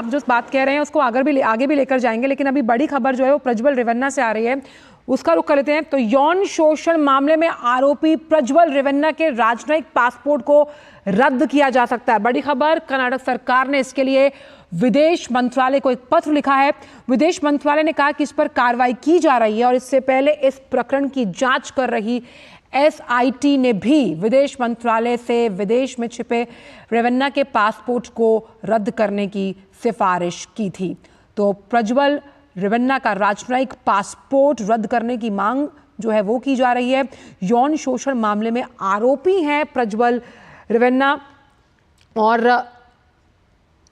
आप जो बात कह रहे हैं उसको आगे भी लेकर जाएंगे, लेकिन अभी बड़ी खबर जो है वो प्रज्वल रेवन्ना से आ रही है, उसका रुख कर लेते हैं। तो यौन शोषण मामले में आरोपी प्रज्वल रेवन्ना के राजनयिक पासपोर्ट को रद्द किया जा सकता है। बड़ी खबर, कर्नाटक सरकार ने इसके लिए विदेश मंत्रालय को एक पत्र लिखा है। विदेश मंत्रालय ने कहा कि इस पर कार्रवाई की जा रही है और इससे पहले इस प्रकरण की जांच कर रही एसआईटी ने भी विदेश मंत्रालय से विदेश में छिपे रेवन्ना के पासपोर्ट को रद्द करने की सिफारिश की थी। तो प्रज्वल रेवन्ना का राजनयिक पासपोर्ट रद्द करने की मांग जो है वो की जा रही है। यौन शोषण मामले में आरोपी हैं प्रज्वल रेवन्ना और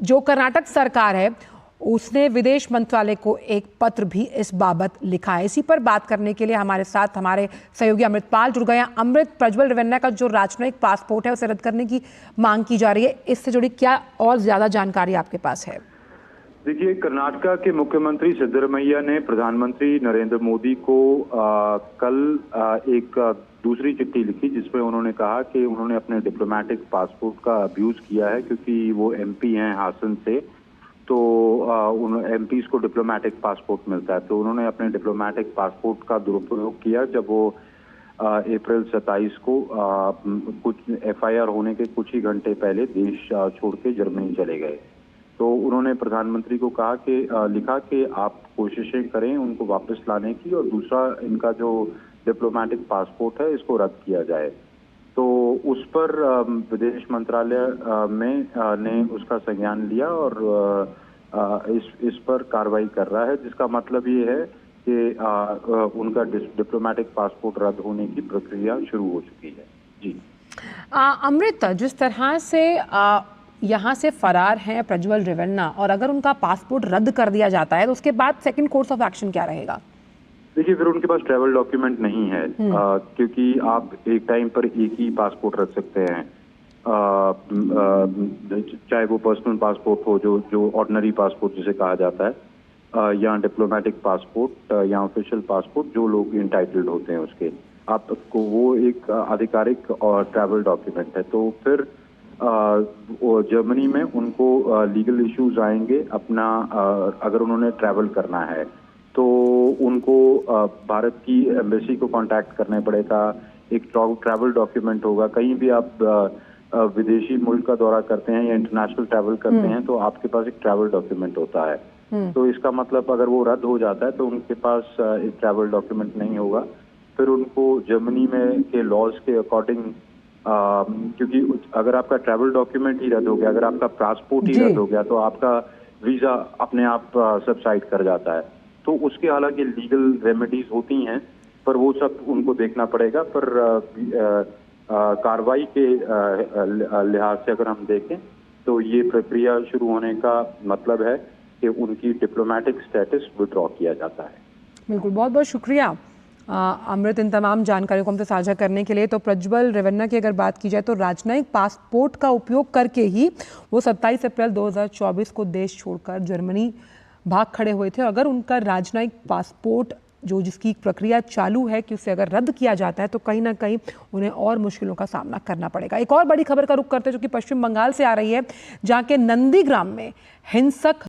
जो कर्नाटक सरकार है उसने विदेश मंत्रालय को एक पत्र भी इस बाबत लिखा है। इसी पर बात करने के लिए हमारे साथ हमारे सहयोगी अमृतपाल जुड़ गए हैं। अमृत, प्रज्वल रेवन्ना का जो राजनयिक पासपोर्ट है उसे रद्द करने की मांग की जा रही है, इससे जुड़ी क्या और ज्यादा जानकारी आपके पास है? देखिए, कर्नाटक के मुख्यमंत्री सिद्धरमैया ने प्रधानमंत्री नरेंद्र मोदी को कल एक दूसरी चिट्ठी लिखी जिसमें उन्होंने कहा कि उन्होंने अपने डिप्लोमेटिक पासपोर्ट का अब्यूज किया है, क्योंकि वो एमपी हैं हासन से, तो उन एमपीज को डिप्लोमेटिक पासपोर्ट मिलता है। तो उन्होंने अपने डिप्लोमेटिक पासपोर्ट का दुरुपयोग किया जब वो अप्रैल 27 को कुछ एफआईआर होने के कुछ ही घंटे पहले देश छोड़ के जर्मनी चले गए। तो उन्होंने प्रधानमंत्री को कहा कि लिखा कि आप कोशिशें करें उनको वापस लाने की, और दूसरा इनका जो डिप्लोमेटिक पासपोर्ट है इसको रद्द किया जाए। तो उस पर विदेश मंत्रालय ने उसका संज्ञान लिया और इस पर कार्रवाई कर रहा है, जिसका मतलब ये है कि उनका डिप्लोमेटिक पासपोर्ट रद्द होने की प्रक्रिया शुरू हो चुकी है। जी अमृत, जिस तरह से यहाँ से फरार हैं प्रज्वल रेवन्ना और अगर उनका पासपोर्ट रद्द कर दिया जाता है तो उसके बाद सेकंड कोर्स ऑफ एक्शन क्या रहेगा? देखिए, फिर उनके पास ट्रैवल डॉक्यूमेंट नहीं है, क्योंकि आप एक टाइम पर एक ही पासपोर्ट रख सकते हैं, चाहे वो पर्सनल पासपोर्ट हो जो ऑर्डिनरी पासपोर्ट जिसे कहा जाता है, या डिप्लोमेटिक पासपोर्ट या ऑफिशियल पासपोर्ट जो लोग इंटाइटल्ड होते हैं उसके, आपको वो एक आधिकारिक और ट्रैवल डॉक्यूमेंट है। तो फिर जर्मनी में उनको लीगल इश्यूज आएंगे अपना, अगर उन्होंने ट्रैवल करना है तो उनको भारत की एम्बेसी को कांटेक्ट करना पड़ेगा, एक ट्रैवल डॉक्यूमेंट होगा। कहीं भी आप विदेशी मुल्क का दौरा करते हैं या इंटरनेशनल ट्रैवल करते हैं तो आपके पास एक ट्रैवल डॉक्यूमेंट होता है। तो इसका मतलब अगर वो रद्द हो जाता है तो उनके पास एक ट्रैवल डॉक्यूमेंट नहीं होगा। फिर उनको जर्मनी में के लॉज के अकॉर्डिंग, क्योंकि अगर आपका ट्रैवल डॉक्यूमेंट ही रद्द हो गया, अगर आपका पासपोर्ट ही रद्द हो गया, तो आपका वीजा अपने आप सबसाइड कर जाता है। तो उसके हालांकि लीगल रेमेडीज होती हैं, पर वो सब उनको देखना पड़ेगा। पर कार्रवाई के लिहाज से अगर हम देखें तो ये प्रक्रिया शुरू होने का मतलब है कि उनकी डिप्लोमेटिक स्टेटस विड्रॉ किया जाता है। बिल्कुल, बहुत बहुत शुक्रिया अमृत इन तमाम जानकारियों को हमसे साझा करने के लिए। तो प्रज्वल रेवन्ना की अगर बात की जाए तो राजनयिक पासपोर्ट का उपयोग करके ही वो 27 अप्रैल 2024 को देश छोड़कर जर्मनी भाग खड़े हुए थे। अगर उनका राजनयिक पासपोर्ट जिसकी प्रक्रिया चालू है कि उसे अगर रद्द किया जाता है तो कहीं ना कहीं उन्हें और मुश्किलों का सामना करना पड़ेगा। एक और बड़ी खबर का रुख करते हैं जो कि पश्चिम बंगाल से आ रही है, जहाँ के नंदीग्राम में हिंसक